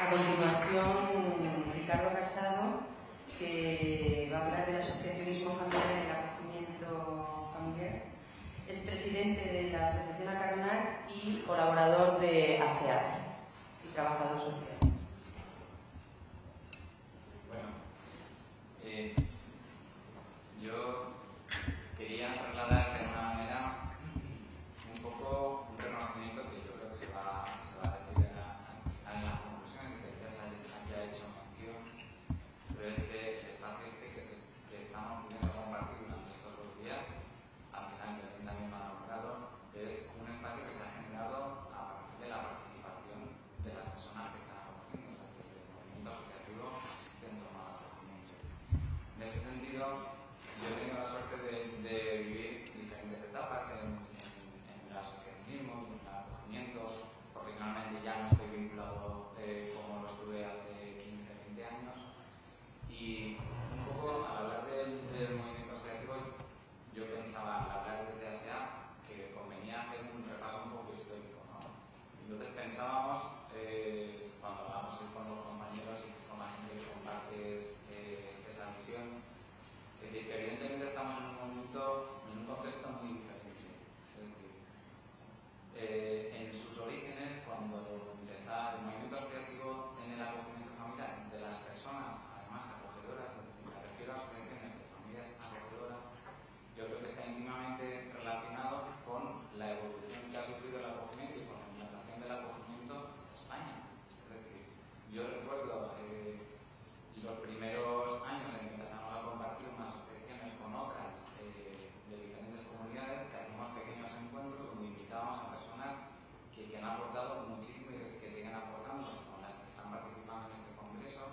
A continuación, Ricardo Casado, que va a hablar del asociacionismo familiar y el acogimiento familiar. Es presidente de la Asociación Acarnar y colaborador de ASEAD y trabajador social. Bueno, yo quería trasladar de una manera un poco un reconocimiento que yo creo que se va a decir en las conclusiones y que ya se ha hecho mención, pero es que el espacio que estamos pudiendo compartir durante estos 2 días, al final que también me ha nombrado, es un espacio que se ha generado a partir de la participación de las personas que están acogiendo, o sea, que el movimiento asociativo existe en torno al acogimiento. En ese sentido, yo he tenido la suerte de vivir diferentes etapas en el asociacionismo, en el acogimiento. Profesionalmente ya no estoy vinculado como lo estuve hace 15, 20 años. Y un poco al hablar del movimiento asociativo, yo pensaba, al hablar desde ASEA, que convenía hacer un repaso un poco histórico, ¿no? Entonces pensábamos, cuando hablamos con los compañeros y con la gente que comparte esa visión, es decir, que evidentemente estamos en un contexto muy diferente. Es decir, en sus orígenes, cuando empezaba el movimiento asociativo en el acogimiento familiar de las personas, además acogedoras, es decir, me refiero a asociaciones de familias acogedoras, yo creo que está íntimamente relacionado con la evolución que ha sufrido el acogimiento y con la implantación del acogimiento en España. Es decir, yo recuerdo los primeros años en que empezamos a compartir unas asociaciones con otras de diferentes comunidades, que hacíamos pequeños encuentros donde invitábamos a personas que han aportado muchísimo y que siguen aportando, con las que están participando en este congreso,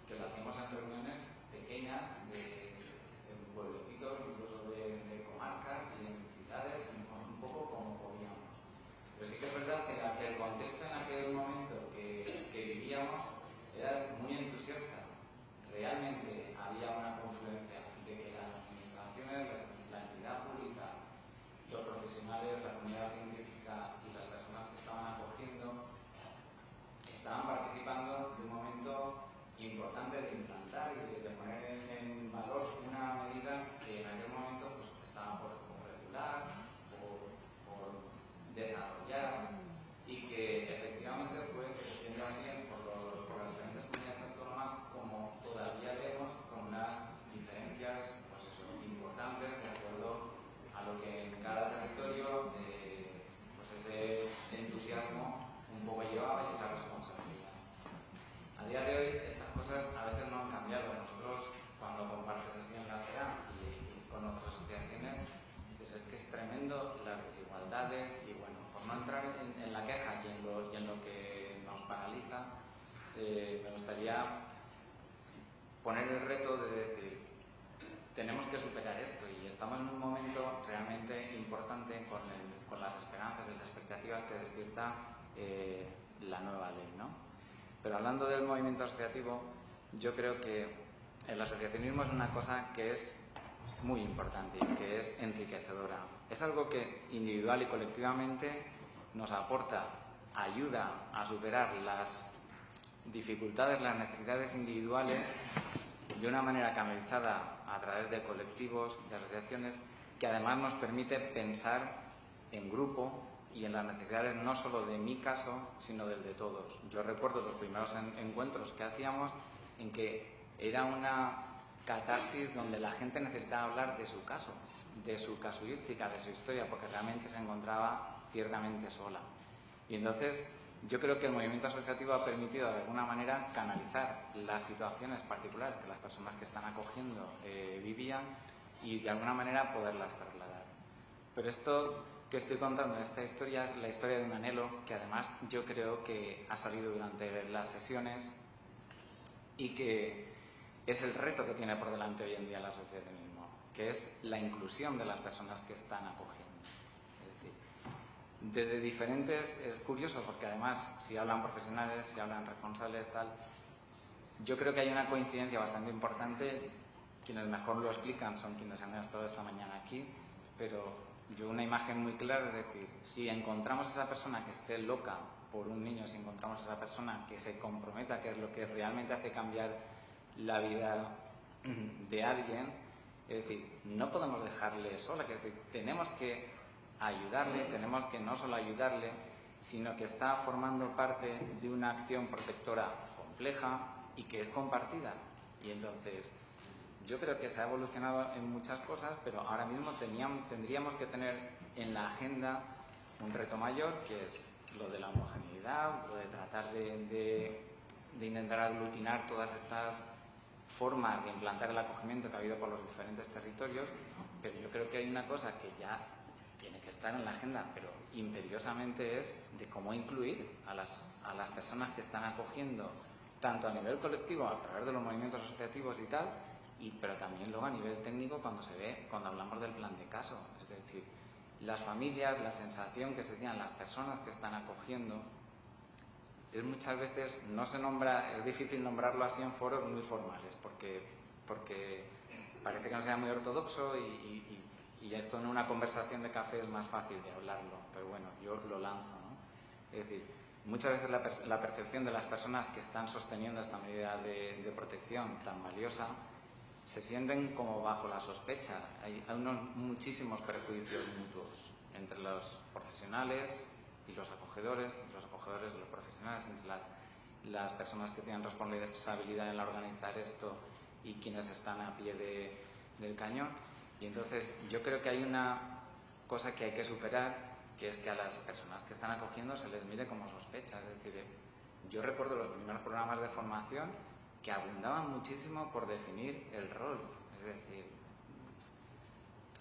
que lo hacíamos en reuniones pequeñas de pueblecitos, incluso de comarcas y en ciudades, un poco como podíamos. Pero sí que es verdad que el contexto en aquel momento que vivíamos era muy entusiasta. Realmente había una confluencia de que las administraciones, la entidad pública, los profesionales, la comunidad científica y las personas que estaban acogiendo estaban participando de un momento importante de implantar y de poner en valor una medida que en aquel momento pues, estaba por regular, por desarrollar y que efectivamente fue creciendo así por las diferentes comunidades autónomas, como todavía vemos con unas diferencias pues eso, importantes de acuerdo a lo que en cada territorio pues ese entusiasmo un poco llevaba y esa responsabilidad. A día de hoy estas cosas a veces no han cambiado. Nosotros cuando compartes así en la SEA y con otras asociaciones, dices, es que es tremendo las desigualdades y bueno, por no entrar en la queja y en lo que nos paraliza, me gustaría poner el reto de decir, tenemos que superar esto y estamos en un momento realmente importante con las esperanzas y las expectativas que despierta la nueva ley, ¿no? Pero hablando del movimiento asociativo, yo creo que el asociacionismo es una cosa que es muy importante y que es enriquecedora. Es algo que individual y colectivamente nos aporta ayuda a superar las dificultades, las necesidades individuales de una manera canalizada a través de colectivos, de asociaciones, que además nos permite pensar en grupo y en las necesidades no solo de mi caso, sino del de todos. Yo recuerdo los primeros encuentros que hacíamos en que era una catarsis donde la gente necesitaba hablar de su caso, de su casuística, de su historia, porque realmente se encontraba ciertamente sola. Y entonces yo creo que el movimiento asociativo ha permitido de alguna manera canalizar las situaciones particulares que las personas que están acogiendo vivían y de alguna manera poderlas trasladar. Pero esto que estoy contando, esta historia, es la historia de un anhelo que además yo creo que ha salido durante las sesiones y que es el reto que tiene por delante hoy en día el asociacionismo, que es la inclusión de las personas que están acogiendo. Es decir, desde diferentes, es curioso porque además si hablan profesionales, si hablan responsables, tal, yo creo que hay una coincidencia bastante importante. Quienes mejor lo explican son quienes han estado esta mañana aquí, pero yo una imagen muy clara es decir, si encontramos a esa persona que esté loca por un niño si encontramos a esa persona que se comprometa, que es lo que realmente hace cambiar la vida de alguien. Es decir, no podemos dejarle sola, es decir, tenemos que ayudarle, tenemos que no solo ayudarle, sino que está formando parte de una acción protectora compleja y que es compartida. Y entonces, yo creo que se ha evolucionado en muchas cosas, pero ahora mismo tendríamos que tener en la agenda un reto mayor, que es lo de la homogeneidad, lo de tratar de intentar aglutinar todas estas formas de implantar el acogimiento que ha habido por los diferentes territorios, pero yo creo que hay una cosa que ya tiene que estar en la agenda, pero imperiosamente, es de cómo incluir a las personas que están acogiendo, tanto a nivel colectivo, a través de los movimientos asociativos y tal, pero también luego a nivel técnico cuando hablamos del plan de caso. Es decir, las familias, la sensación que se tienen las personas que están acogiendo, es muchas veces no se nombra, es difícil nombrarlo así en foros muy formales, porque parece que no sea muy ortodoxo y esto en una conversación de café es más fácil de hablarlo, pero bueno, yo lo lanzo, ¿no? Es decir, muchas veces la percepción de las personas que están sosteniendo esta medida de protección tan valiosa se sienten como bajo la sospecha. Hay muchísimos prejuicios mutuos entre los profesionales y los acogedores y los profesionales, entre las personas que tienen responsabilidad en organizar esto y quienes están a pie del cañón. Y entonces yo creo que hay una cosa que hay que superar, que es que a las personas que están acogiendo se les mire como sospecha. Es decir, yo recuerdo los primeros programas de formación que abundaban muchísimo por definir el rol. Es decir,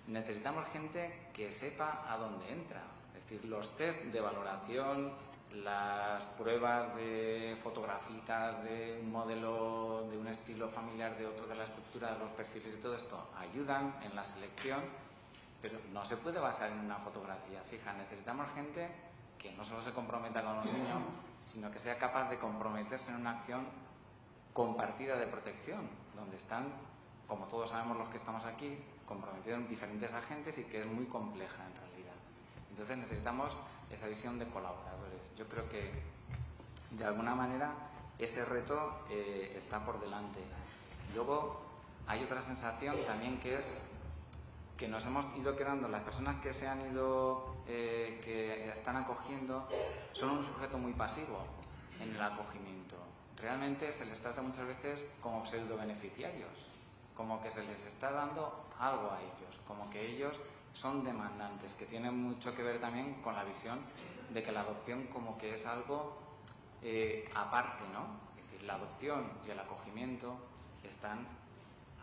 necesitamos gente que sepa a dónde entra. Es decir, los test de valoración, las pruebas de fotografías de un modelo, de un estilo familiar, de otro, de la estructura de los perfiles y todo esto, ayudan en la selección, pero no se puede basar en una fotografía fija. Necesitamos gente que no solo se comprometa con un niño, sino que sea capaz de comprometerse en una acción compartida de protección, donde están, como todos sabemos los que estamos aquí, comprometidos diferentes agentes y que es muy compleja en realidad. Entonces necesitamos esa visión de colaboradores. Yo creo que de alguna manera ese reto está por delante. Luego hay otra sensación también, que es que nos hemos ido quedando, las personas que se han ido, que están acogiendo, son un sujeto muy pasivo en el acogimiento. Realmente se les trata muchas veces como pseudo beneficiarios, como que se les está dando algo a ellos, como que ellos son demandantes, que tienen mucho que ver también con la visión de que la adopción como que es algo aparte, ¿no? Es decir, la adopción y el acogimiento están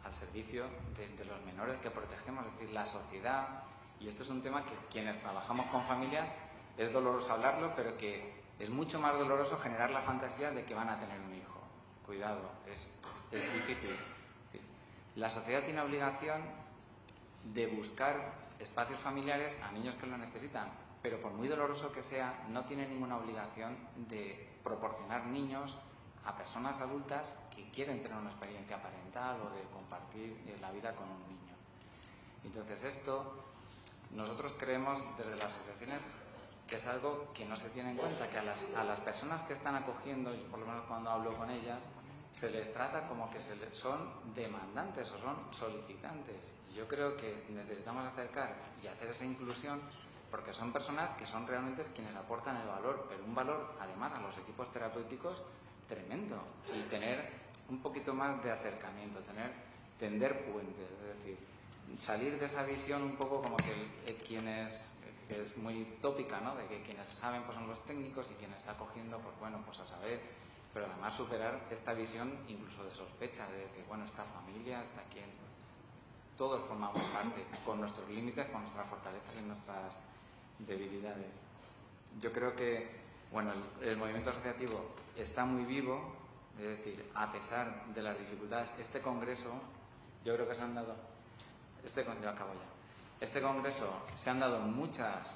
al servicio de los menores que protegemos, es decir, la sociedad. Y esto es un tema que quienes trabajamos con familias es doloroso hablarlo, pero que es mucho más doloroso generar la fantasía de que van a tener un hijo. Cuidado, es difícil. La sociedad tiene obligación de buscar espacios familiares a niños que lo necesitan, pero por muy doloroso que sea, no tiene ninguna obligación de proporcionar niños a personas adultas que quieren tener una experiencia parental o de compartir la vida con un niño. Entonces esto, nosotros creemos desde las asociaciones que es algo que no se tiene en cuenta, que a las personas que están acogiendo, y por lo menos cuando hablo con ellas, se les trata como que son demandantes o son solicitantes. Yo creo que necesitamos acercar y hacer esa inclusión, porque son personas que son realmente quienes aportan el valor, pero un valor además a los equipos terapéuticos tremendo, y tener un poquito más de acercamiento, tender puentes, es decir, salir de esa visión un poco como que quienes, que es muy tópica, ¿no?, de que quienes saben pues son los técnicos y quien está cogiendo, pues bueno, pues a saber, pero además superar esta visión incluso de sospecha, de decir, bueno, esta familia, esta quien, todos formamos parte, con nuestros límites, con nuestras fortalezas y nuestras debilidades. Yo creo que, bueno, el movimiento asociativo está muy vivo, es decir, a pesar de las dificultades, este congreso, yo creo que se han dado, yo acabo ya, este congreso se han dado muchas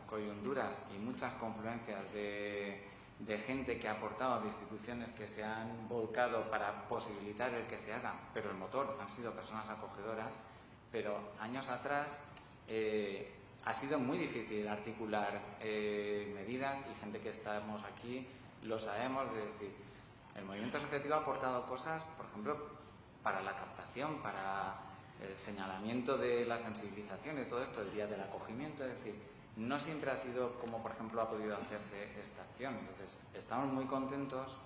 coyunturas y muchas confluencias de gente que ha aportado, de instituciones que se han volcado para posibilitar el que se haga, pero el motor han sido personas acogedoras. Pero años atrás ha sido muy difícil articular medidas, y gente que estamos aquí lo sabemos, es decir, el movimiento asociativo ha aportado cosas, por ejemplo, para la captación, para el señalamiento de la sensibilización y todo esto, el día del acogimiento, es decir, no siempre ha sido como, por ejemplo, ha podido hacerse esta acción. Entonces, estamos muy contentos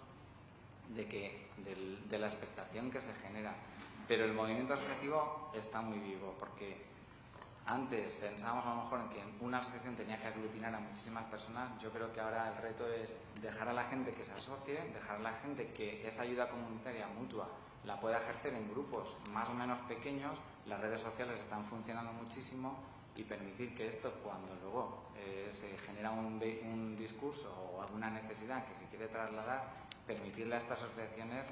de la expectación que se genera, pero el movimiento asociativo está muy vivo, porque antes pensábamos a lo mejor en que una asociación tenía que aglutinar a muchísimas personas. Yo creo que ahora el reto es dejar a la gente que se asocie, dejar a la gente que esa ayuda comunitaria mutua la pueda ejercer en grupos más o menos pequeños. Las redes sociales están funcionando muchísimo, y permitir que esto, cuando luego se genera un discurso o alguna necesidad que se quiere trasladar, permitirle a estas asociaciones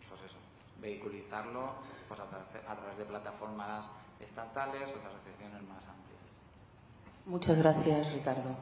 pues eso, vehiculizarlo pues a través de plataformas estatales o de asociaciones más amplias. Muchas gracias, Ricardo.